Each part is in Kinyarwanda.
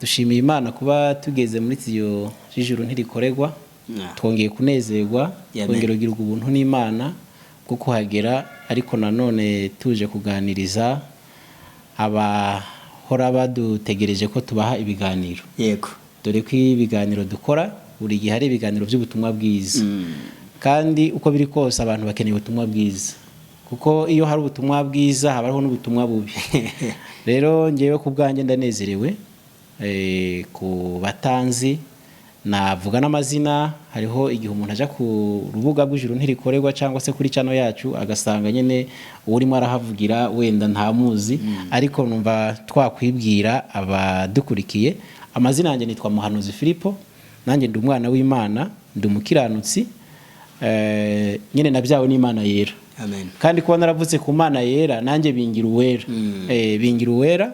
dushimiye Imana kuba tugeze muri iyo jijuru ntirikorerwa twongeye kunezerwa twongera kugira ubuntu n'Imana bwo kuhagera ariko nanone tuje kuganiriza abahora badutegereje ko tubaha ibiganiro. Yego, dore ko ibiganiro dukora buri gihe hari ibiganiro by'ubutumwa bwiza kandi uko biri kose abantu bakeneye ubutumwa bwiza kuko iyo hari ubutumwa bwiza habaho n'ubutumwa bubi. Rero ngewe ku bwanjye ndanezerewe ku batanzi navuga n'amazina. Hariho igihe umuntu aja ku rubuga rw'ijuru ntirikorerwa cyangwa se kuri channel yacu agasanga nyene urimo arahavugira wenda ntamuzi ariko numva twakwibwira abadukurikiye. Amazina yanjye nitwa Muhanuzi Filipo, nanjye ndi umwana w'Imana, ndi umukiranutsi nyene nabyawe n'Imana yera. Amen. Kandi kuba naravutse ku Mana yera nanjye bingira uwera. Bingira uwera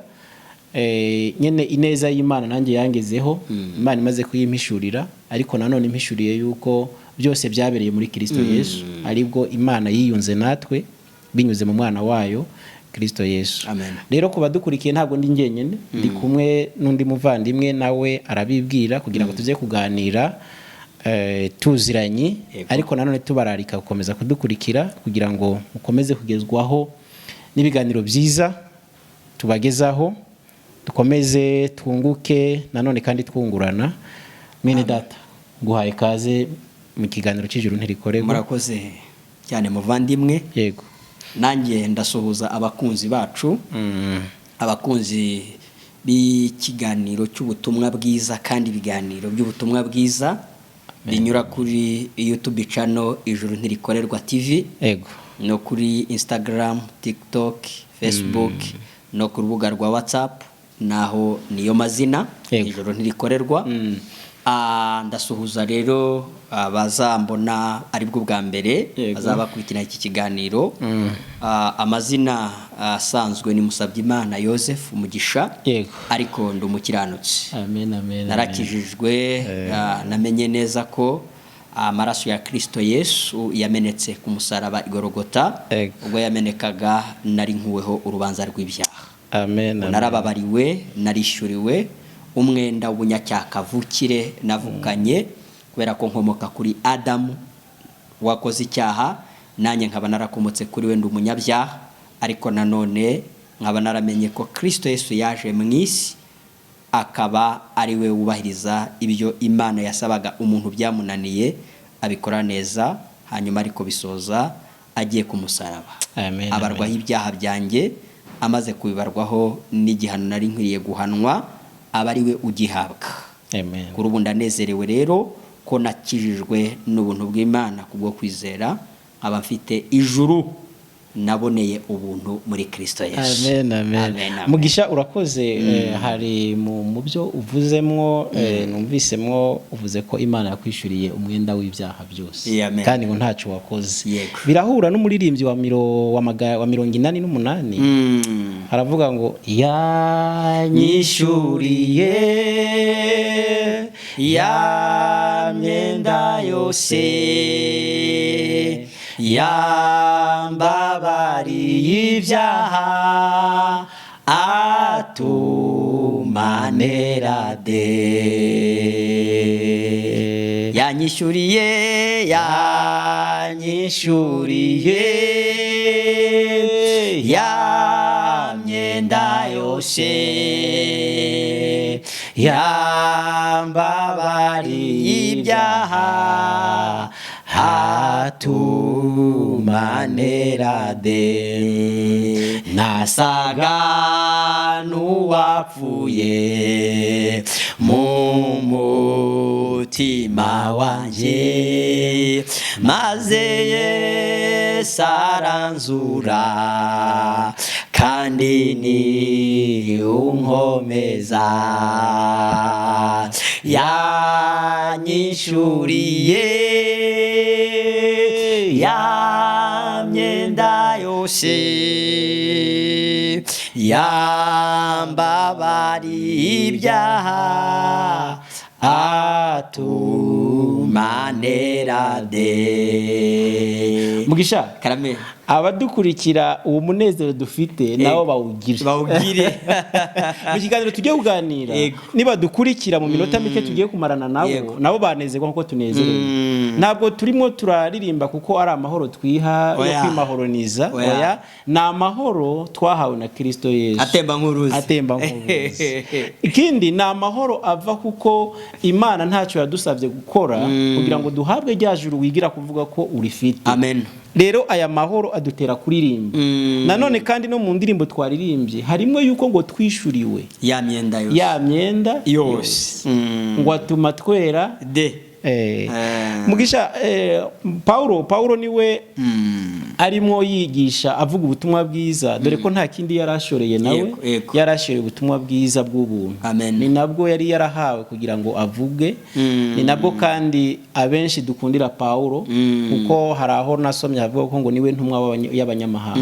nyene ineza y'Imana nanjye yangezeho. Imana imaze kuyimpishurira ariko nanone impishuriye yuko byose byabereye muri Kristo Yesu aribwo Imana yiyunze natwe binyuze mu mwana wayo Kristo Yesu. Amen. Rero kuba dukurikiye ntabwo ndi ngenyene ndi kumwe n'undi muvandimwe nawe arabibwira kugira ngo tuze kuganira tuziranye ariko nanone tubararika gukomeza kudukurikira kugira ngo mukomeze kugezwaho n'ibiganiro byiza tubagezaho dukomeze twunguke nanone kandi twungurana. Mwene data guhaye kaze mu kiganiro cy'ijuru ntirikorerwa. Murakoze cyane muvandimwe. Yego, nanjye ndasuhuza abakunzi bacu abakunzi b'ikiganiro cy'ubutumwa bwiza kandi ibiganiro by'ubutumwa bwiza binyura kuri YouTube channel ijuru ntirikorerwa TV. Yego, no kuri Instagram, TikTok, Facebook no ku rubuga rwa WhatsApp naho niyo mazina ijuru ntirikorerwa. Ndasuhuza rero bazambona aribwo bwa mbere bazabakurikira iki kiganiro. Amazina asanzwe ni Musabyimana Joseph Umugisha. Yego, ariko ndi umukiranutsi. Amen, amen. Narakijijwe namenye neza ko amaraso ya Kristo Yesu yamenetse ku musaraba igorogota. Ubwo yamenekaga nari nkuweho urubanza rw'ibyaha. Amen, amen. Narababariwe, narishyuriwe umwenda w'ubunyacyaha vukire navukanye kubera ko nkomoka kuri Adamu wakoze icyaha, nanjye nkaba narakomotse kuri we ndi umunyabyaha ariko nanone nkaba naramenye ko Kristo Yesu yaje mu isi akaba ari we wubahiriza ibyo Imana yasabaga umuntu byamunaniye abikora neza hanyuma ariko bisoza agiye ku musaraba. Amen, abarwaho ibyaha byanjye amaze kubibarwaho n'igihano nari nkwiriye guhanwa aba ari we ugihabwa. Amen. Kuri ubu ndanezerewe rero ko nakijijwe n'ubuntu bw'Imana kubwo kwizera aba mfite ijuru naboneye ubuntu muri Kristo Yesu. Amen, amen. Mugisha urakoze. Hari mu byo uvuzemwo numvisemwo uvuze ko Imana yakwishuriye umwenda w'ibyaha byose kandi ngo ntacyo wakoze. Birahura n'umuririmbyi wa 88 aravuga ngo yanyishuriye ya myenda yose yambabariye ibyaha atumanera de. Yanyishuriye ya myenda yose yambabariye ibyaha atumanera de. Nasaga n'uwapfuye mu mutima wanjye maze Yesu aranzura kandi ni unkomeza. Yanyishuriye ya myenda yose yambabariye ibyaha atuma manera de Mugisha, karame abadukurikira uwo munezero dufite nabo bawugire mu kiganiro tugiye kuganira. Yego. Niba dukurikira mu minota mike tugiye kumarana Yego. nabo banezerwa nkuko tunezerewe. Ntabwo turimo turaririmba kuko ari amahoro twiha yo Oya. kwimahoroniza. Oya. Oya, ni amahoro twahawe na Kristo Yesu. atemba nk'uruzi Ikindi ni amahoro ava kuko Imana ntacyo yadusabye gukora kugira ngo duhabwe rya juru wigira kuvuga ko urifite. amen. Rero aya mahoro adutera kuririmba. Nanone kandi no mu ndirimbo twaririmbye harimo yuko ngo twishuriwe ya myenda yose ya myenda yose ngo atuma twera de Mugisha, Paulo niwe arimo yigisha avuga ubutumwa bwiza, dore ko nta kindi yarashoreye nawe. Yego, yego. Yarashoreye ubutumwa bwiza bw'ubuntu. Amen. Ni nabwo yari yarahawe kugira ngo avuge. Ni nabwo kandi abenshi dukundira Paulo kuko hari aho nasomye havuga ko ngo niwe ntumwa y'abanyamahanga.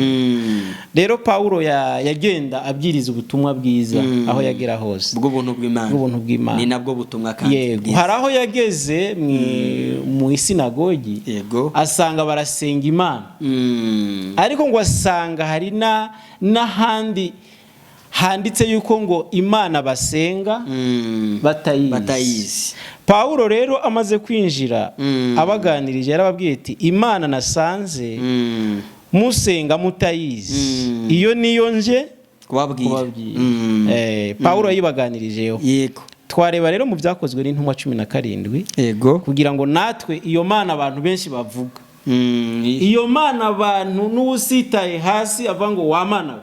Rero Paulo yagenda abwiriza ubutumwa bwiza aho yagera hose bw'ubuntu bw'Imana. Ni nabwo butumwa kandi yego. Hari aho yageze mu isinagogi, yego, asanga barasenga Imana. Ariko ngo asanga hari n'ahandi handitse yuko ngo Imana basenga batayizi. Paulo rero amaze kwinjira abaganirije yarababwiye ati Imana nasanze musenga mutayizi, iyo niyo nje kubabwira. Paulo yibaganirijeho. Yego. Twareba rero mu byakozwe n'intumwa 17. Yego. Kugira ngo natwe iyo Mana abantu benshi bavuga. Iyo Mana abantu n'usitaye hasi ava ngo wamana.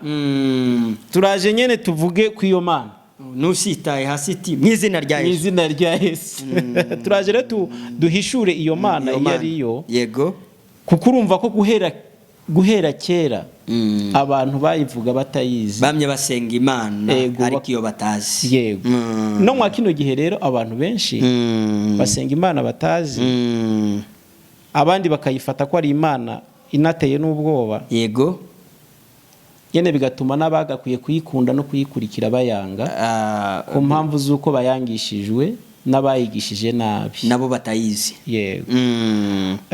Turaje nyene tuvuge ku iyo Mana. N'usitaye hasi iti mu izina rya Yesu. Mu izina rya Yesu. Turaje rero duhishure iyo Mana iyo ariyo. Yego. Kuko urumva ko guhera kera abantu bayivuga batayizi, bamye basenga Imana ariko iyo batazi. Yego. No mwa kino gihe rero abantu benshi basenga Imana batazi, abandi bakayifata ko ari Imana inateye n'ubwoba. Yego. Yene bigatuma n'abagakwiye kuyikunda no kuyikurikira bayanga ku mpamvu z'uko bayangishijwe n'abayigishije nabi nabo batayizi. Yego.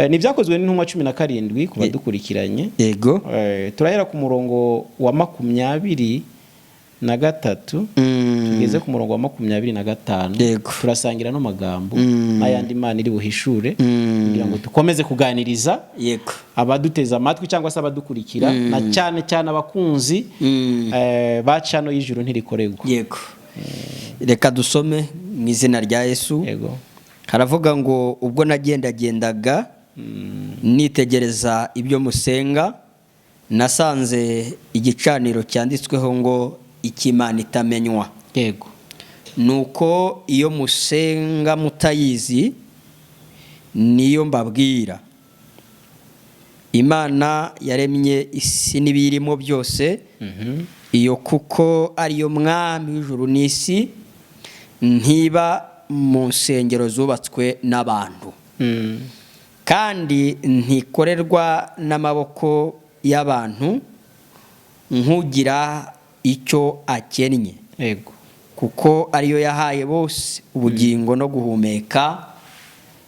Ni byakozwe n'intumwa 17 ku badukurikiranye. Yego. Turahera ku murongo wa 23 tugeze ku murongo wa 25. Yego. Turasangira no magambo n'ayandi Imana iri buhishure kugira ngo dukomeze kuganiriza. Yego. Abaduteza amatwi cyangwa se abadukurikira na cyane cyane abakunzi bacano y'ijuru ntirikorerwa. Yego. Reka dusome mu izina rya Yesu. Yego. Haravuga ngo ubwo nagendagendaga nitegereza ibyo musenga, nasanze igicaniro cyanditsweho ngo icy'Imana itamenywa. Yego. Nuko iyo musenga mutayizi niyo mbabwira. Imana yaremye isi n'ibirimo byose, iyo kuko ariyo mwami w'ijuru n'isi, ntiba mu nsengero zubatswe n'abantu, kandi ntikorerwa n'amaboko y'abantu nk'ugira icyo akennye. Yego. Kuko ariyo yahaye bose ubugingo no guhumeka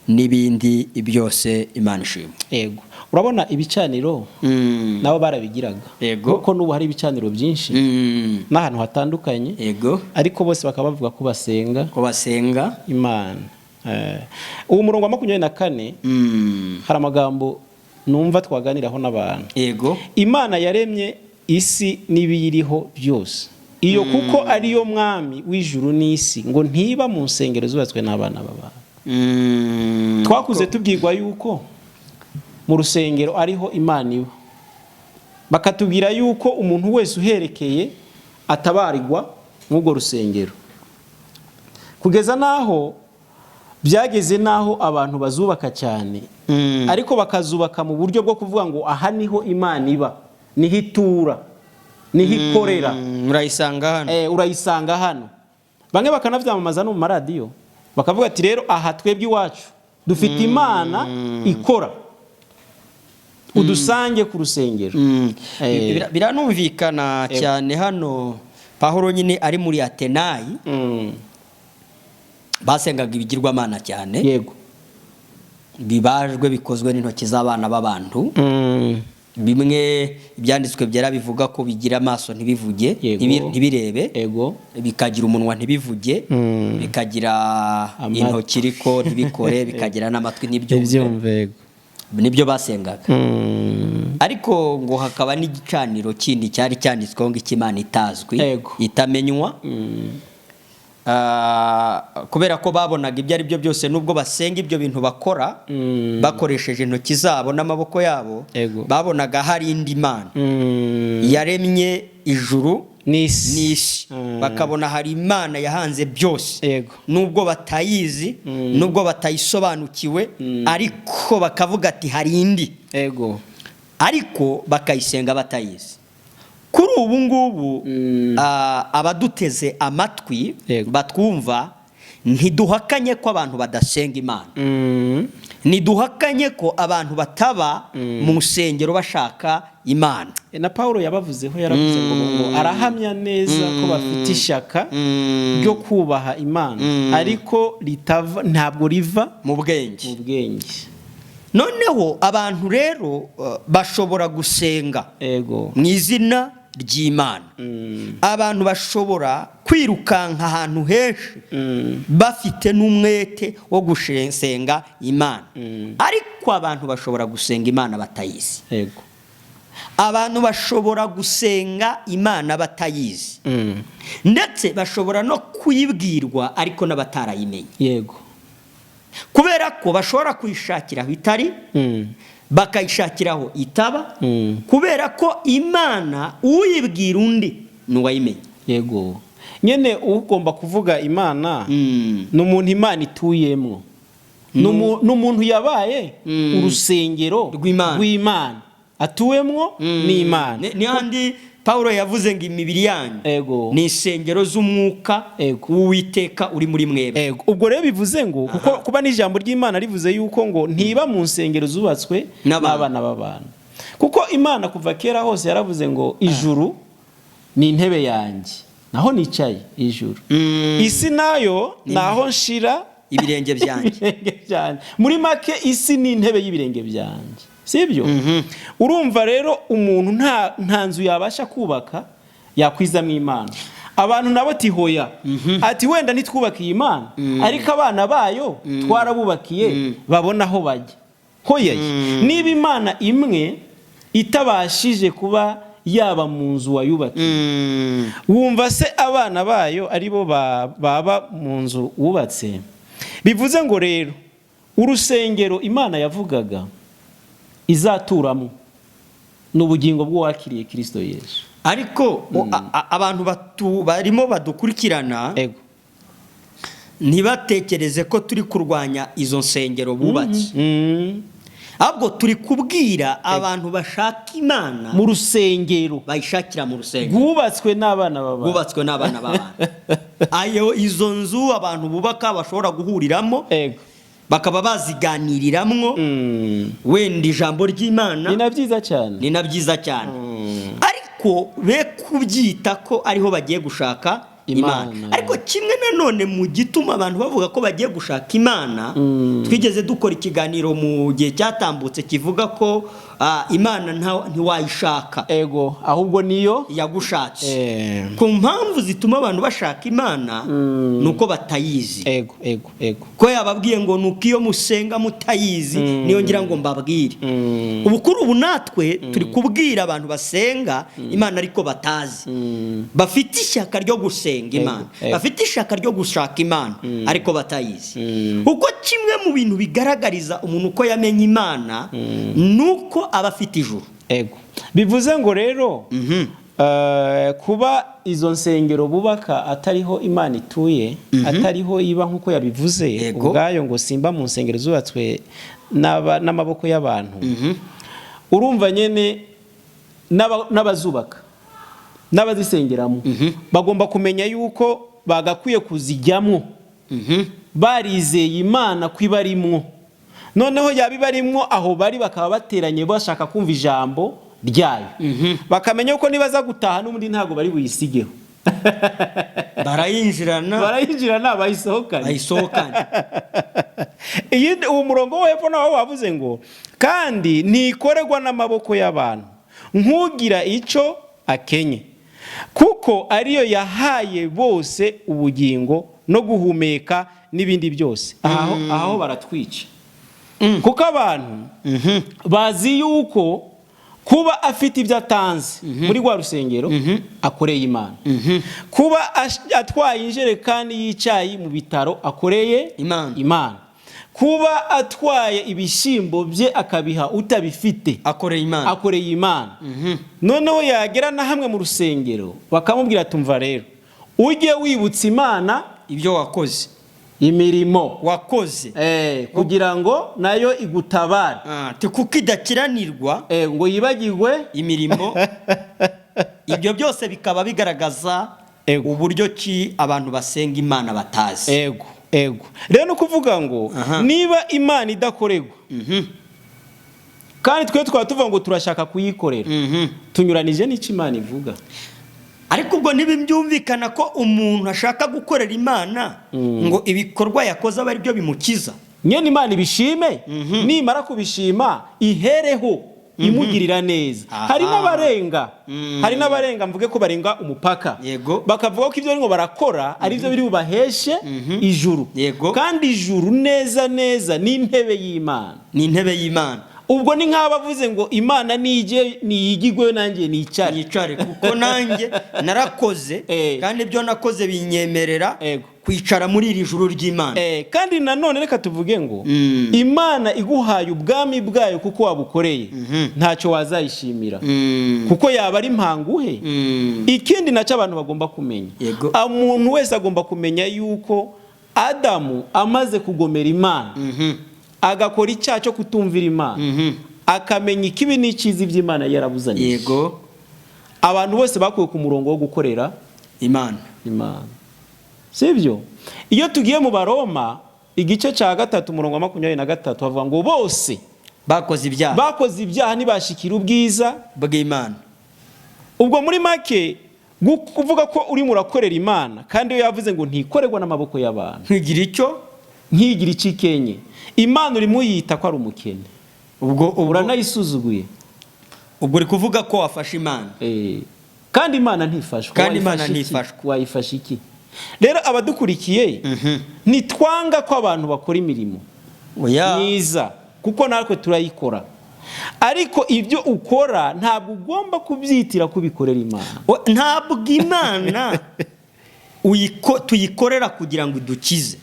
n'ibindi byose. Imana ishimwe. Yego. Urabona ibicaniro nabo barabigiraga. Yego. Kuko n'ubu hari ibicaniro byinshi n'ahantu hatandukanye. Yego. Ariko bose bakaba bavuga ko basenga Imana. Uwo murongo wa 24 hari amagambo numva twaganiraho n'abantu. Yego. Imana yaremye isi n'ibiyiriho byose, iyo kuko ariyo mwami w'ijuru n'isi, ngo ntiba mu nsengero zubatswe n'abana b'abantu. Twakuze tubwirwa yuko mu rusengero ariho Imana iba, bakatubwira yuko umuntu wese uherekeye atabarirwa nk'ubwo rusengero, kugeza naho byageze naho abantu bazubaka cyane, ariko bakazubaka mu buryo bwo kuvuga ngo aha niho Imana iba, niho itura, niho ikorera. Urayisanga hano. Bamwe bakanavyamamaza no mu maradiyo bakavuga ati rero aha twebwe iwacu dufite Imana ikora, udusange ku rusengero. Biranumvikana cyane hano Pawulo nyine ari muri Atenayi, basengaga ibigirwamana cyane. Yego. bibajwe bikozwe n'intoki z'abana b'abantu. Bimwe ibyanditswe byera bivuga ko bigira amaso ntibivuge, ntibirebe, bikagira umunwa ntibivuge, bikagira intoki ariko ntibikore, bikagira n'amatwi ntibyumve. Nibyo basengaga. Ariko ngo hakaba n'igicaniro kindi cyari cyanditsweho ngo Imana itazwi, itamenywa. Kubera ko babonaga ibyo ari byo byose nubwo basenga ibyo bintu bakora bakoresheje intoki zabo n'amaboko yabo, babonaga hari indi Mana yaremye ijuru n'isi, bakabona hari Imana yahanze byose, nubwo batayizi, nubwo batayisobanukiwe, ariko bakavuga ati hari indi, ariko bakayisenga batayizi. Kuri ubu ngubu abaduteze amatwi batwumva, ntiduhakanye ko abantu badasenga Imana, ntiduhakanye ko abantu bataba mu nsengero bashaka Imana. Na Paulo yabavuzeho, yaravuze ngo arahamya neza ko bafite ishaka ryo kubaha Imana, ariko ntabwo riva mu bwenge. Noneho abantu rero bashobora gusenga mu izina ry'Imana. Abantu bashobora kwirukanka ahantu henshi bafite n'umwete wo gusenga Imana, ariko abantu bashobora gusenga Imana batayizi. Abantu bashobora gusenga Imana batayizi, ndetse bashobora no kuyibwirwa ariko n'abatarayimenye. Kubera ko bashobora kuyishakira aho itari, bakayishakiraho itaba, kubera ko Imana uyibwira undi n'uwayimenye. Nyene ugomba kuvuga Imana n'umuntu Imana ituyemwo, n'umuntu yabaye urusengero rw'Imana, atuwemwo n'Imana. N'ahandi Paulo yavuze ngo imibiri yanyu ni insengero z'umwuka w'Uwiteka uri muri mwebwe. Ubwo rero bivuze ngo kuko kuba n'ijambo ry'Imana rivuze yuko ngo ntiba mu nsengero zubatswe n'abana b'abantu, kuko Imana kuva kera hose yaravuze ngo ijuru ni intebe yanjye, naho nicaye ijuru, isi nayo naho nshira ibirenge byanjye. Muri make isi ni intebe y'ibirenge byanjye, sibyo? Urumva rero umuntu nta nzu yabasha kubaka yakwizamo Imana. Abantu nabo tihoya, ati wenda nitwubakiye Imana, ariko abana bayo twarabubakiye babona aho bajya. Hoya, niba Imana imwe itabashije kuba yaba mu nzu wayubakiye, wumva se abana bayo aribo baba mu nzu wubatse? Bivuze ngo rero urusengero Imana yavugaga izaturamo n'ubugingo bw'uwakiriye Kristo Yesu. Ariko abantu barimo badukurikirana ntibatekereze ko turi kurwanya izo nsengero bubatse, ahubwo turi kubwira abantu bashaka Imana mu rusengero, bayishakira mu rusengero bwubatswe n'abana b'abantu. Ayo izo nzu abantu bubaka bashobora guhuriramo, bakaba baziganiriramo wenda ijambo ry'Imana. Ni na byiza cyane. Ariko be kubyita ko ariho bagiye gushaka Imana. Ariko kimwe nanone mu gituma abantu bavuga ko bagiye gushaka Imana, twigeze dukora ikiganiro mu gihe cyatambutse kivuga ko Imana ntiwayishaka, ahubwo niyo yagushatse. Ku mpamvu zituma abantu bashaka Imana nuko batayizi. Ko yababwiye ngo nuko iyo musenga mutayizi niyo ngira ngo mbabwire. Ubu kuri ubu natwe turi kubwira abantu basenga Imana ariko batazi, bafite ishyaka ryo gusenga Imana, bafite ishyaka ryo gushaka Imana ariko batayizi. Uko kimwe mu bintu bigaragariza umuntu ko yamenye Imana nuko abafite ijuru. Bivuze ngo rero kuba izo nsengero bubaka atariho Imana ituye, atariho iba nkuko yabivuze ubwayo ngo simba mu nsengero zubatswe n'amaboko y'abantu. Urumva nyene n'abazubaka n'abazisengeramo bagomba kumenya yuko bagakwiye kuzijyamo barizeye Imana kwibarimwo. Noneho yabibarimwo aho bari bakaba bateranye bashaka kumva ijambo ryayo, bakamenya uko nibaza gutaha n'ubundi ntago bari buyisigeho. barayinjirana bayisohokanye. uwo murongo wo hepfo nawo wavuze ngo kandi ntikorerwa n'amaboko y'abantu nk'ugira icyo akenye, kuko ariyo yahaye bose ubugingo no guhumeka n'ibindi byose. Aho baratwica, kuko abantu bazi yuko kuba afite ibyo atanze muri rwa rusengero akoreye Imana, kuba atwaye injerekani y'icyayi mu bitaro akoreye Imana, kuba atwaye ibishyimbo bye akabiha utabifite akoreye Imana. Noneho yagera na hamwe mu rusengero bakamubwira tumva rero ujye wibutsa Imana ibyo wakoze, imirimo wakoze, kugira ngo nayo igutabare, kuko idakiranirwa ngo yibagirwe imirimo. Ibyo byose bikaba bigaragaza uburyo ki abantu basenga Imana batazi. Ego rero no kuvuga ngo niba Imana idakorerwa kandi twe twaba tuvuga ngo turashaka kuyikorera, tunyuranije n'icyo Imana ivuga. Ariko ubwo ntibyumvikana ko umuntu ashaka gukorera Imana ngo ibikorwa yakoze aba ari byo bimukiza. Nyene Imana ibishime, nimara kubishima ihereho imugirira neza. Hari n'abarenga mvuge ko barenga umupaka, bakavuga ko ibyo ngo barakora ari byo biri bubaheshe ijuru. Kandi ijuru neza ni intebe y'Imana. Ubwo ni nk'abavuze ngo Imana niyigigwe nanjye nicare, kuko nanjye narakoze kandi ibyo nakoze binyemerera kwicara muri iri juru ry'Imana. Kandi nanone reka tuvuge ngo Imana iguhaye ubwami bwayo kuko wabukoreye, ntacyo wazayishimira, kuko yaba ari mpanguhe. Ikindi nacyo abantu bagomba kumenya, umuntu wese agomba kumenya yuko Adamu amaze kugomera Imana, agakora icyaha cyo kutumvira Imana, akamenya ikibi n'ikizi by'Imana yarabuzaniye, abantu bose bakuwe ku murongo wo gukorera Imana. Sibyo? Iyo tugiye mu Baroma igice cya 3 umurongo wa 23 bavuga ngo bose bakoze ibyaha ntibashikira ubwiza bw'Imana. Ubwo muri make kuvuga ko uri murakorera Imana kandi yo yavuze ngo ntikorerwa n'amaboko y'abantu, ntigira icyo ikenye, Imana uri muyita ko ari umukene, ubwo uranayisuzuguye. Ubwo uri kuvuga ko wafashe Imana, kandi Imana ntifashwa. Wayifasha iki? Rero abadukurikiye nitwanga ko abantu bakora imirimo myiza, kuko natwe turayikora, ariko ibyo ukora ntabwo ugomba kubyitira kubikorera Imana. Ntabwo Imana tuyikorera kugira ngo idukize.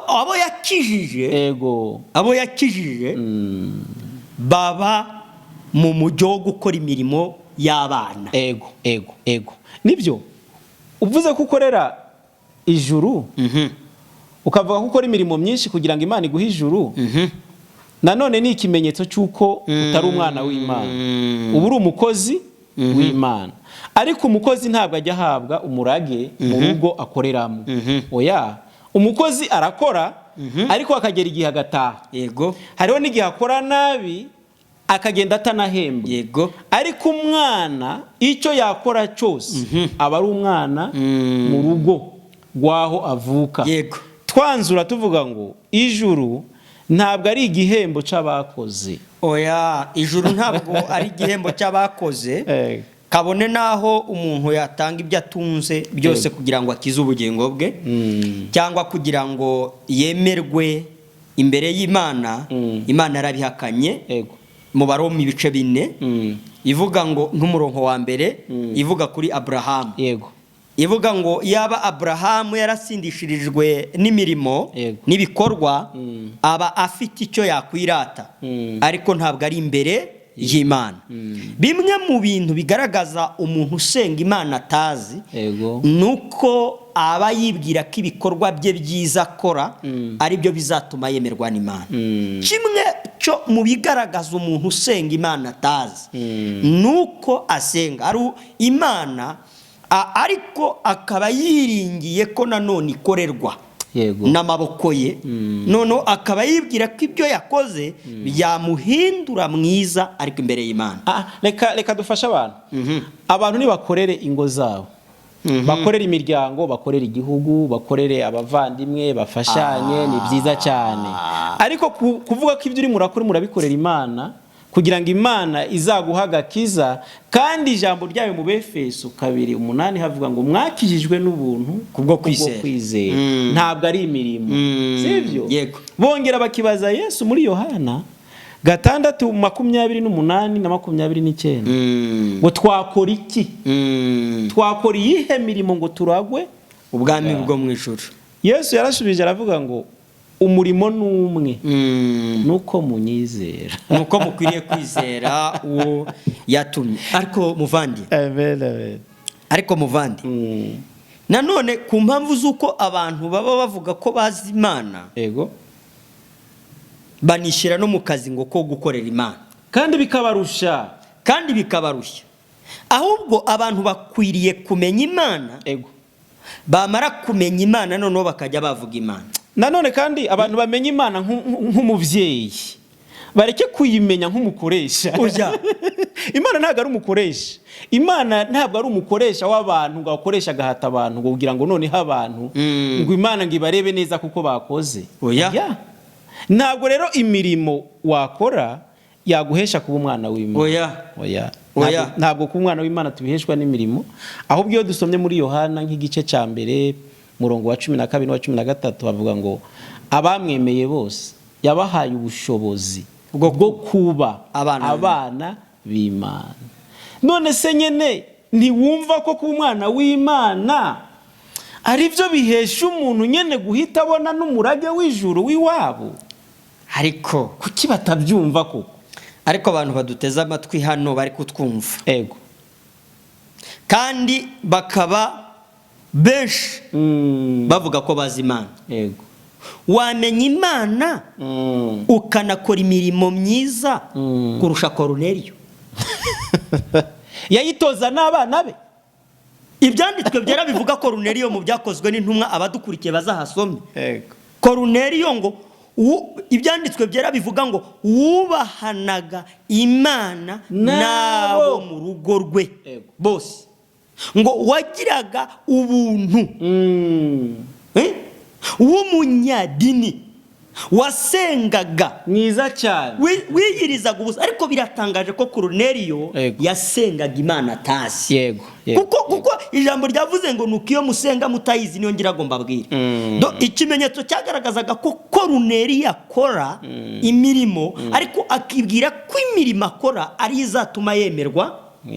Abo yakijije baba mu mujyo wo gukora imirimo y'abana. Ego nibyo uvuze ko ukorera ijuru, ukavuga ko ukora imirimo myinshi kugira ngo Imana iguhe ijuru, nanone ni ikimenyetso cy'uko utari umwana w'Imana, uba uri umukozi w'Imana. Ariko umukozi ntabwo ajya ahabwa umurage mu rugo akoreramo. Umukozi arakora, ariko akagera igihe agataha. Hariho n'igihe akora nabi akagenda atanahembwe. Ariko umwana icyo yakora cyose aba ari umwana mu rugo rwaho avuka. Twanzura tuvuga ngo ijuru ntabwo ari igihembo cy'abakoze. Ijuru ntabwo ari igihembo cy'abakoze, kabone naho umuntu yatanga ibyo atunze byose kugira ngo akize ubugingo bwe, cyangwa kugira ngo yemerwe imbere y'Imana. Imana yarabihakanye mu Baroma ibice 4, ivuga ngo nk'umurongo wa mbere ivuga kuri Abrahamu, ivuga ngo yaba Abrahamu yarasindishirijwe n'imirimo n'ibikorwa aba afite icyo yakwirata, ariko ntabwo ari imbere y'Imana. Bimwe mu bintu bigaragaza umuntu usenga Imana atazi nuko aba yibwira ko ibikorwa bye byiza akora ari byo bizatuma yemerwa n'Imana. Kimwe cyo mu bigaragaza umuntu usenga Imana atazi nuko asenga ari Imana, ariko akaba yiringiye ko nanone ikorerwa n'amaboko ye, noneho akaba yibwira ko ibyo yakoze byamuhindura mwiza ariko imbere y'Imana. Reka dufashe abantu nibakorere ingo zabo, bakorera imiryango, bakorera igihugu, bakorere abavandimwe, bafashanye, ni byiza cyane. Ariko kuvuga ko ibyo uri murakora murabikorera Imana kugira ngo Imana izaguha agakiza, kandi ijambo ryayo mu Befeso 2:8 havuga ngo mwakijijwe n'ubuntu kubwo kwizera. Ntabwo ari imirimo. Sivyo? Yego. Bongera bakibaza Yesu muri Yohana 6:28 na 29 ngo twakora iki? Twakora iyihe mirimo ngo turagwe ubwami bwo mu ijuru? Yesu yarashubije aravuga ngo umurimo n'umwe, nuko munyizera, nuko mukwiriye kwizera uwo yatumye. Ariko muvandi, amen. Ariko muvandi, nanone ku mpamvu z'uko abantu baba bavuga ko bazi Imana, yego, banishyira no mu kazi ngo ko gukorera Imana, kandi bikabarushya. Ahubwo abantu bakwiriye kumenya Imana, yego, bamara kumenya Imana noneho bakajya bavuga Imana. Nanone kandi abantu bamenya Imana nk'umubyeyi, bareke kuyimenya nk'umukoresha. Imana ntabwo ari umukoresha. Imana ntabwo ari umukoresha w'abantu ngo akoresha agahata abantu ngo kugira ngo noneho abantu ngo Imana ngo ibarebe neza kuko bakoze. Ntabwo rero imirimo wakora yaguhesha kuba umwana w'Imana. Ntabwo kuba umwana w'Imana tubiheshwa n'imirimo. Ahubwo iyo dusomye muri Yohana nk'igice cya mbere murongo wa 12 wa 13 bavuga ngo abamwemeye bose yabahaye ubushobozi bwo kuba abana b'Imana. None se nyene ntiwumva ko kuba umwana w'Imana ari byo bihesha umuntu nyene guhita abona n'umurage w'ijuru w'iwabo? Ariko kuki batabyumva koko? Ariko abantu baduteza amatwi hano bari kutwumva, yego, kandi bakaba benshi bavuga ko bazi Imana. Yego. Wamenya Imana ukanakora imirimo myiza kurusha Koruneliyo. Yayitoza n'abana be. Ibyanditswe byera bivuga Koruneliyo mu byakozwe n'intumwa, abadukurikiye bazahasome. Yego. Koruneliyo ngo ibyanditswe byera bivuga ngo wubahanaga Imana nabo mu rugo rwe bose, ngo wagiraga ubuntu, w'umunyadini, wasengaga mwiza cyane, wiyirizaga ubusa. Ariko biratangaje ko Koruneliyo yasengaga Imana atazi. Yego. Kuko ijambo ryavuze ngo nuko iyo musenga mutayizi niyo ngira ngo mbabwire. Ikimenyetso cyagaragazaga ko Koruneliyo akora imirimo, ariko akibwira ko imirimo akora ari izatuma yemerwa mu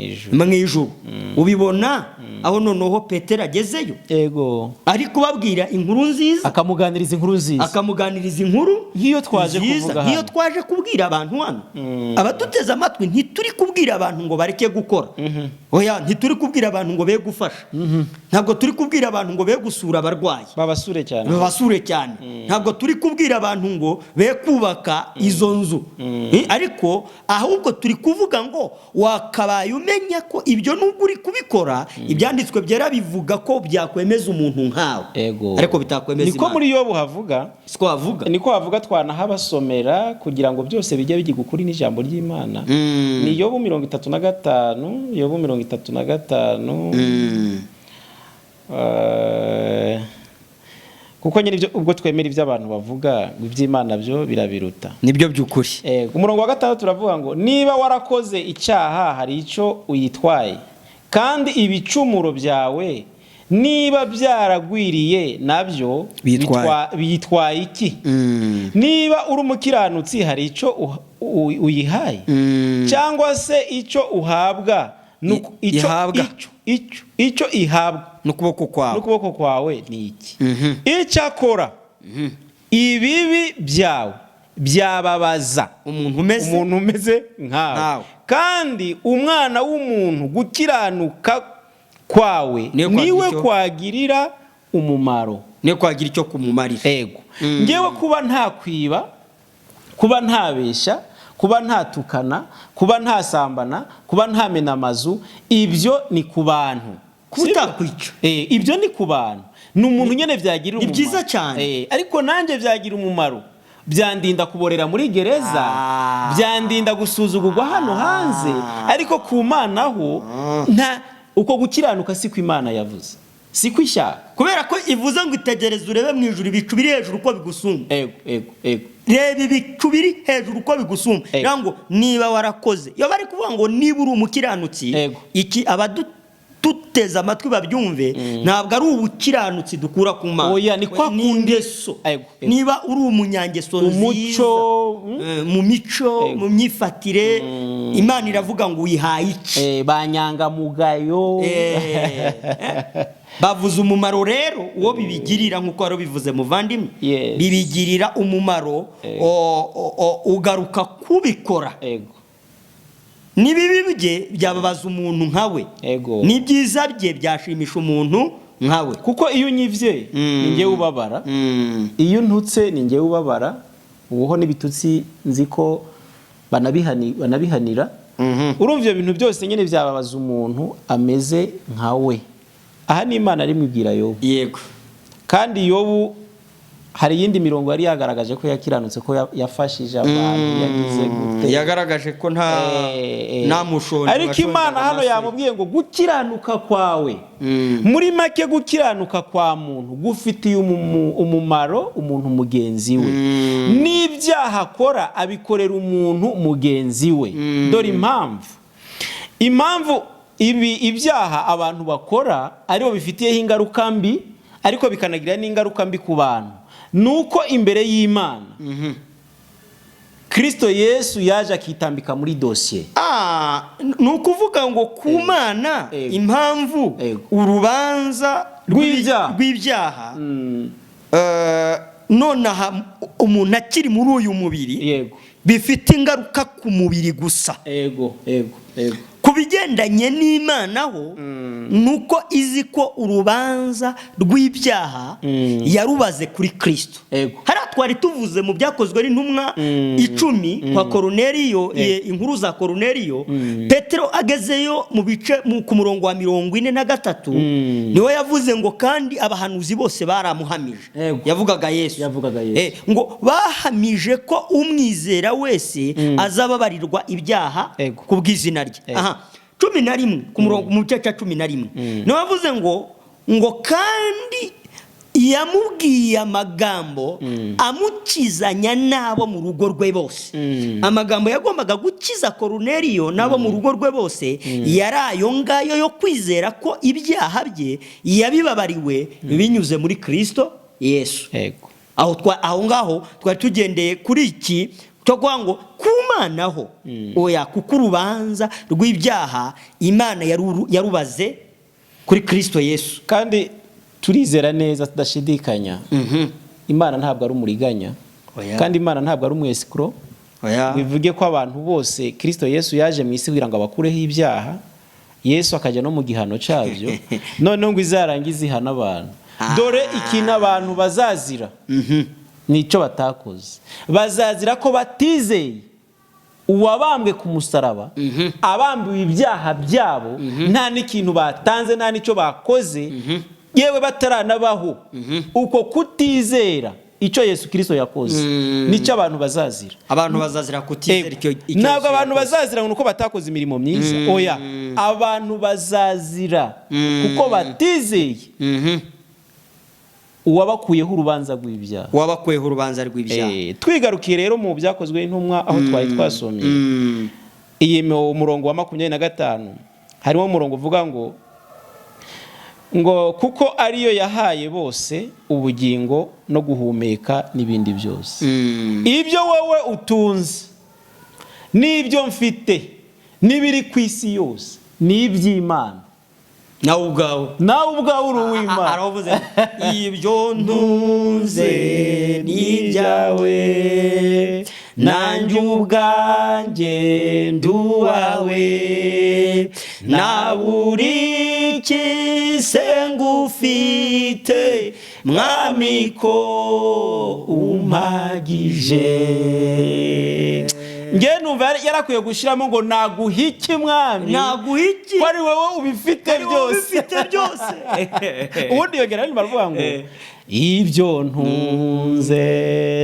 ijuru. Ubibona aho noneho Petero agezeyo, yego, ari kubabwira inkuru nziza, akamuganiriza inkuru nk'iyo twaje kubwira abantu hano. Abaduteze amatwi ntituri kubwira abantu ngo bareke gukora, ntituri kubwira abantu ngo be gufasha, ntabwo turi kubwira abantu ngo be gusura abarwayi babasure cyane, ntabwo turi kubwira abantu ngo be kubaka izo nzu, ariko ahubwo turi kuvuga ngo wakabaye umenya ko ibyo nubwo uri kubikora ibyanditswe byera bivuga ko byakwemeza umuntu nkawe, ariko bitakwemeza Imana. Niko muri Yobu havuga, niko havuga, twanahabasomera kugira ngo byose bijye bigiga ukuri n'ijambo ry'Imana. Ni Yobu 35, Yobu 35, kuko nyine ubwo twemera ibyo abantu bavuga iby'Imana byo birabiruta, nibyo by'ukuri. Umurongo wa 6 turavuga ngo niba warakoze icyaha hari icyo uyitwaye, kandi ibicumuro byawe niba byaragwiriye nabyo bitwaye iki? Niba uri umukiranutsi hari icyo uyihaye, cyangwa se icyo uhabwa icyo ihabwa n'ukuboko kwawe ni iki? Icyakora ibibi byawe byababaza umuntu umeze nkawe, kandi umwana w'umuntu gukiranuka kwawe niwe kwagirira umumaro, niwe kwagira icyo kumumarira. Yego. Ngewe kuba nta kwiba, kuba ntabeshya, kuba ntatukana, kuba ntasambana, kuba ntamena amazu, ibyo ni ku bantu. Kutakwica, ibyo ni ku bantu, ni umuntu nyene vyagirira umumaro. Ni byiza cyane. Ariko nanjye vyagira umumaro, byandinda kuborera muri gereza, byandinda gusuzugurwa hano hanze, ariko ku Mana ho uko gukiranuka si ko Imana yavuze, si ko ishaka, kubera ko ivuze ngo itegereze urebe mu ijuru ibicu biri hejuru uko bigusumba. ego reba ibicu biri hejuru uko bigusumba. ngo niba warakoze, iyo bari kuvuga ngo niba uri umukiranutsi, iki abaduteze amatwi babyumve, ntabwo ari ubukiranutsi dukura ku Mana. Oya, ni kwa kungeso. Niba uri umunyangeso nziza mu mico, mu myifatire, Imana iravuga ngo uyihaye iki? Banyangamugayo. Bavuze umumaro rero uwo bibigirira, nk'uko wari bivuze muvandimwe, bibigirira umumaro ugaruka kubikora. Nibibi bye byababaza umuntu nkawe, n'ibyiza bye byashimisha umuntu nkawe. Kuko iyo unyivye ni ngewe ubabara, iyo ntutse ni ngewe ubabara. Ubuho n'ibitutsi nzi ko banabihanira. Urumva ibyo bintu byose nyine byababaza umuntu ameze nkawe. Aha ni Imana ari mwibwira Yobu. Yego. Kandi Yobu hari yindi mirongo yari yagaragaje ko yakiranutse, ko yafashije abantu, yagize gute, yagaragaje ko nta mushonje. Ariko Imana hano yamubwiye ngo gukiranuka kwawe, muri make gukiranuka kwa muntu gufitiye umumaro umuntu mugenzi we, n'ibyaha akora abikorera umuntu mugenzi we. Dore impamvu ibi ibyaha abantu bakora aribo bifitiyeho ingaruka mbi, ariko bikanagira n'ingaruka mbi ku bantu, nuko imbere y'Imana Kristo Yesu yaje akitambika muri dosiye. Nukuvuga ngo ku Mana impamvu urubanza rw'ibyaha nonaha umuntu akiri muri uyu mubiri bifite ingaruka ku mubiri gusa. Kubigendanye n'Imana ho nuko izi ko urubanza rw'ibyaha yarubaze kuri Kristo. Hari twari tuvuze mu byakozwe n'intumwa 10 kwa Korneliyo, inkuru za Korneliyo, Petero agezeyo mu bice ku murongo wa 43 niwe yavuze ngo kandi abahanuzi bose baramuhamije. Yavugaga Yesu. Ngo bahamije ko umwizera wese azababarirwa ibyaha kubw'izina rye. 11 ku murongo mu cyaca 11 no bavuze ngo kandi yamubwiye amagambo amukizanya nabo mu rugo rwe bose. Amagambo yagombaga gukiza Korneliyo nabo mu rugo rwe bose yarayo ngayo yo kwizera ko ibyaha bye yabibabariwe binyuze muri Kristo Yesu. Aho ngaho twari tugendeye kuri iki cyo ngo kumanaho oya, kuko urubanza rw'ibyaha Imana yarubaze kuri Kristo Yesu. Kandi turizera neza tudashidikanya, Imana ntabwo ari umuriganya, kandi Imana ntabwo ari umwesikro. Bivuge ko abantu bose Kristo Yesu yaje mu isi kugira ngo abakureho ibyaha, Yesu akajya no mu gihano cyabyo, none ngo izarangize ihana abantu. Dore ikintu abantu bazazira nico batakoze, bazazira ko batizeye uwabambwe ku musaraba, abambiwe ibyaha byabo, nta n'ikintu batanze, nta n'icyo bakoze, yewe bataranabaho. Uko kutizera icyo Yesu Kristo yakoze nico abantu bazazira. Abantu bazazira kutizera icyo ntabwo abantu bazazira nuko batakoze imirimo myiza. Oya, abantu bazazira kuko batizeye uwabakuyeho urubanza rw'ibyaha. Twigarukiye rero mu byakozwe n'intumwa aho twari twasomye iyi umurongo wa 25 harimo umurongo uvuga ngo kuko ariyo yahaye bose ubugingo no guhumeka n'ibindi byose. Ibyo wowe utunze n'ibyo mfite n'ibiri ku isi yose ni iby'Imana. nawe ubwawe uri uw'Imana. aravuze ibyo ntunze n'ibyawe nanjye ubwanjye nduwawe na buri kise ngufite mwami ko umpagije. Nge numva yarakwiye gushiramo ngo naguhiki mwami, naguhiki ko ari wowe ubifite byose. Ubundi yongera ni baravuga ngo ibyo ntunze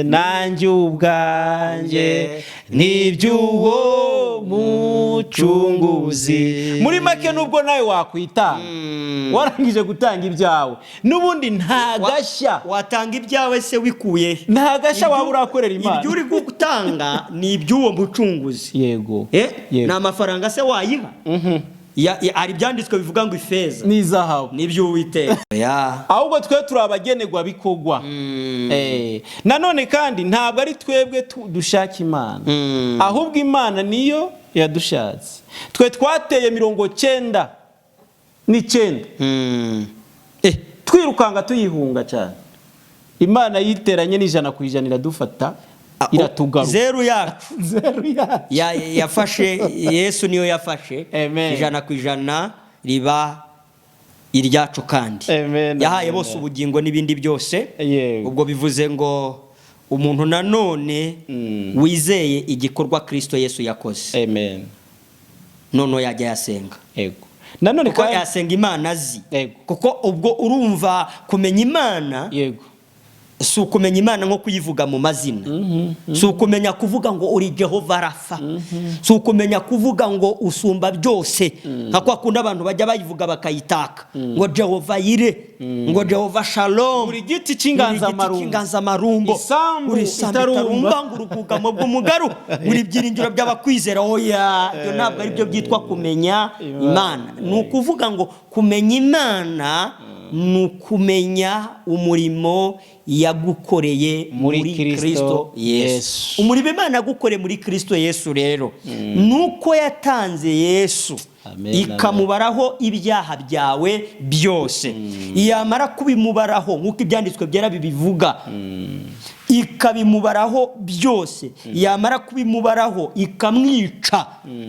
nanjye ubwanjye n'iby'uwo mucunguzi. Muri make nubwo nawe wakwitanga warangije gutanga ibyawe n'ubundi nta gashya watanga ibyawe se wikuye, nta gashya waba urakorera Imana. ibyo uri gutanga ni iby'uwo mucunguzi. Yego, ni amafaranga se wayiha? Hari ibyanditswe bivuga ngo ifeza n'izahabu nibyo Uwiteka. Ahubwo twe turi abagenerwa bikogwa. Nanone kandi ntabwo ari twebwe dushaka Imana, ahubwo Imana niyo yadushatse. Twe twateye 99 twirukanga tuyihunga cyane. Imana yiteranye n'100% iradufata iratugaruka. Zeru yacu yafashe Yesu niyo yafashe 100% riba iryacu kandi yahaye bose ubugingo n'ibindi byose. Ubwo bivuze ngo umuntu nanone wizeye igikorwa Kristo Yesu yakoze, none yajya yasenga. Nanone ko yasenga Imana azi, kuko ubwo urumva kumenya Imana si ukumenya Imana nko kuyivuga mu mazina, si ukumenya kuvuga ngo uri Jehova Rafa, si ukumenya kuvuga ngo usumba byose nka kwa kundi abantu bajya bayivuga bakayitaka ngo Jehova Yire, ngo Jehova Shalom, uri giti cy'inganzamarumbo, uri Itarumba, ngo urugugamo bw'umugaru, uri byiringiro by'abakwizera. Oya, byo ntabwo ari byo byitwa kumenya Imana. Ni ukuvuga ngo kumenya Imana ni ukumenya umurimo yagukoreye muri Kristo Yesu. Umurimo Imana yagukoreye muri Kristo Yesu rero nuko yatanze Yesu ikamubaraho ibyaha byawe byose. Yamara kubimubaraho nk'uko ibyanditswe byera bibivuga, ikabimubaraho byose, yamara kubimubaraho ikamwica,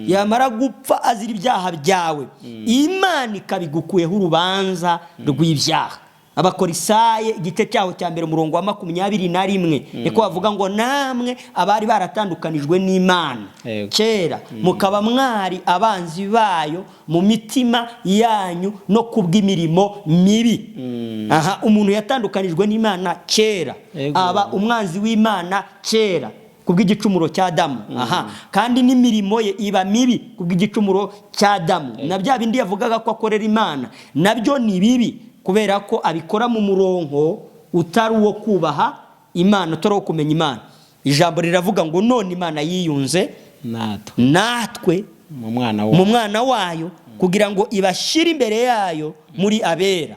yamara gupfa azira ibyaha byawe, Imana ikabigukuyeho urubanza rw'ibyaha. Abakorisaye igice cyaho cya mbere umurongo wa 21 niko bavuga ngo namwe abari baratandukanijwe n'Imana kera mukaba mwari abanzi bayo mu mitima yanyu no kubw'imirimo mibi. Umuntu yatandukanijwe n'Imana kera aba umwanzi w'Imana kera kubw'igicumuro cya Adamu. Kandi n'imirimo ye iba mibi kubw'igicumuro cya Adamu. Na bya bindi yavugaga ko akorera Imana nabyo ni bibi, kubera ko abikora mu murongo utari uwo kubaha Imana, utari uwo kumenya Imana. Ijambo riravuga ngo none Imana yiyunze natwe mu mwana wayo kugira ngo ibashyire imbere yayo muri abera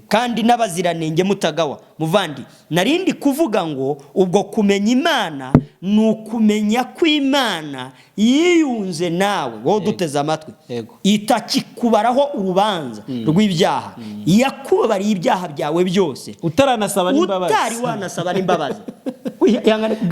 kandi n'abaziranenge mutagawa. Muvandi, narindi kuvuga ngo ubwo kumenya Imana ni ukumenya ko Imana yiyunze nawe wowe duteze amatwi, itakikubaraho urubanza rw'ibyaha, yakubariye ibyaha byawe byose utaranasaba n'imbabazi, utari wanasaba n'imbabazi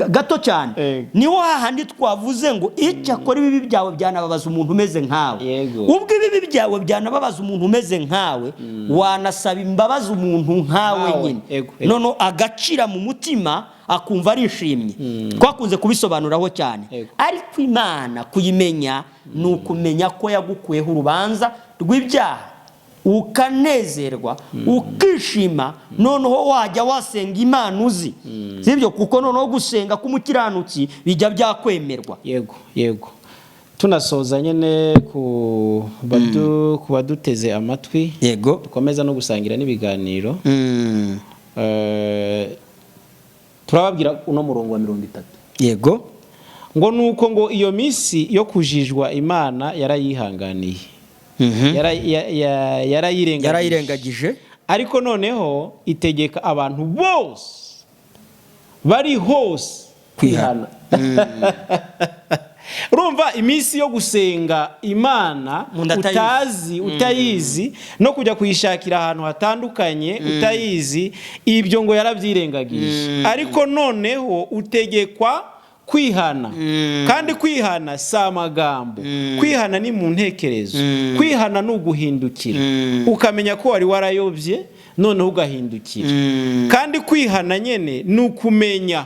gato cyane. Niho hahandi twavuze ngo icyakora ibibi byawe byanababaza umuntu umeze nkawe. Ubwo ibibi byawe byanababaza umuntu umeze nkawe, wanasaba imbabazi umuntu nkawe nyine, nono agacira mu mutima akumva arishimye. Twakunze kubisobanuraho cyane. Ariko Imana kuyimenya ni ukumenya ko yagukuyeho urubanza rw'ibyaha, ukanezerwa, ukishima, noneho wajya wasenga Imana uzi. Sibyo? Kuko noneho gusenga k'umukiranutsi bijya byakwemerwa. Yego. Tunasoza nyene ku baduteze amatwi, dukomeza no gusangira n'ibiganiro. Turababwira uno murongo wa 30. Ngo nuko ngo iyo misi yo kujijwa Imana yarayihanganiye, yarayirengagije, ariko noneho itegeka abantu bose bari hose kwihana. Urumva imisi yo gusenga Imana utayizi no kujya kuyishakira ahantu hatandukanye utayizi, ibyo ngo yarabyirengagije. Ariko noneho utegekwa kwihana. Kandi kwihana si amagambo, kwihana ni mu ntekerezo, kwihana ni uguhindukira ukamenya ko wari warayobye noneho ugahindukira. Kandi kwihana nyene ni ukumenya,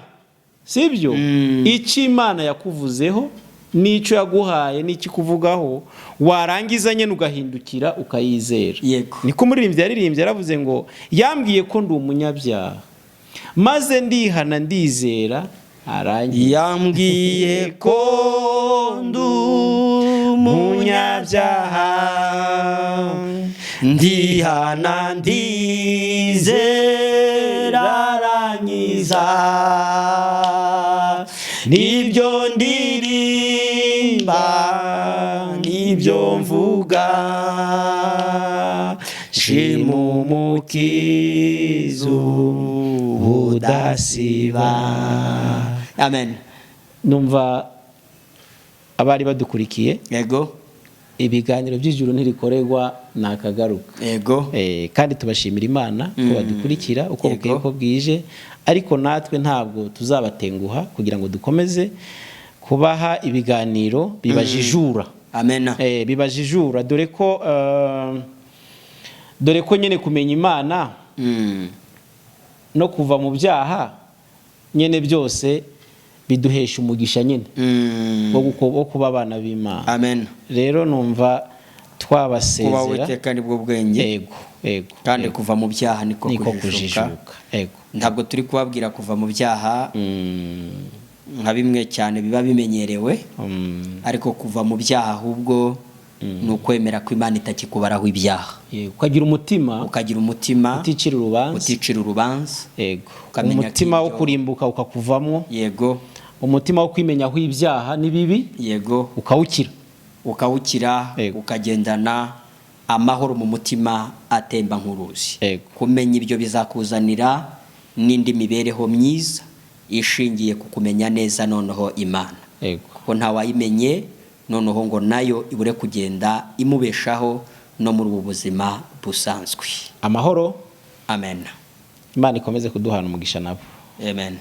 sibyo, icyo Imana yakuvuzeho n'icyo yaguhaye n'ikikuvugaho, warangiza nyene ugahindukira ukayizera. Niko umuririmbyi yaririmbye yaravuze ngo yambwiye ko ndi umunyabyaha maze ndihana ndizera arangiye. Yambwiye ko umunyabyaha, ndihana ndizera arankiza, nibyo ndirimba nibyo mvuga, shima umukiza udasiba. Amen. Numva abari badukurikiye, yego, ibiganiro by'ijuru ntirikorerwa nakagaruka, yego, kandi tubashimira Imana ko badukurikira uko bukeye uko bwije, ariko natwe ntabwo tuzabatenguha kugira ngo dukomeze kubaha ibiganiro bibajijura. Amen. Bibajijura, dore ko nyene kumenya Imana no kuva mu byaha nyene byose biduhesha umugisha nyene wo kuba abana b'Imana. Amen. Rero numva twabasezera, kuba Uwiteka nibwo bwenge, yego, kandi kuva mu byaha niko kujijuka. Yego, ntabwo turi kubabwira kuva mu byaha nka bimwe cyane biba bimenyerewe, ariko kuva mu byaha ahubwo ni ukwemera ko Imana itakikubaraho ibyaha, ukagira umutima uticira urubanza, yego, umutima wo kurimbuka ukakuvamo, yego, umutima wo kwimenyaho ibyaha n'ibibi, yego, ukawukira, ukagendana amahoro mu mutima atemba nk'uruzi. Kumenya ibyo bizakuzanira n'indi mibereho myiza ishingiye ku kumenya neza noneho Imana, kuko ntawayimenye noneho ngo nayo ibure kugenda imubeshaho no muri ubu buzima busanzwe. Amahoro. Amen. Imana ikomeze kuduhana umugisha nabo. Amen.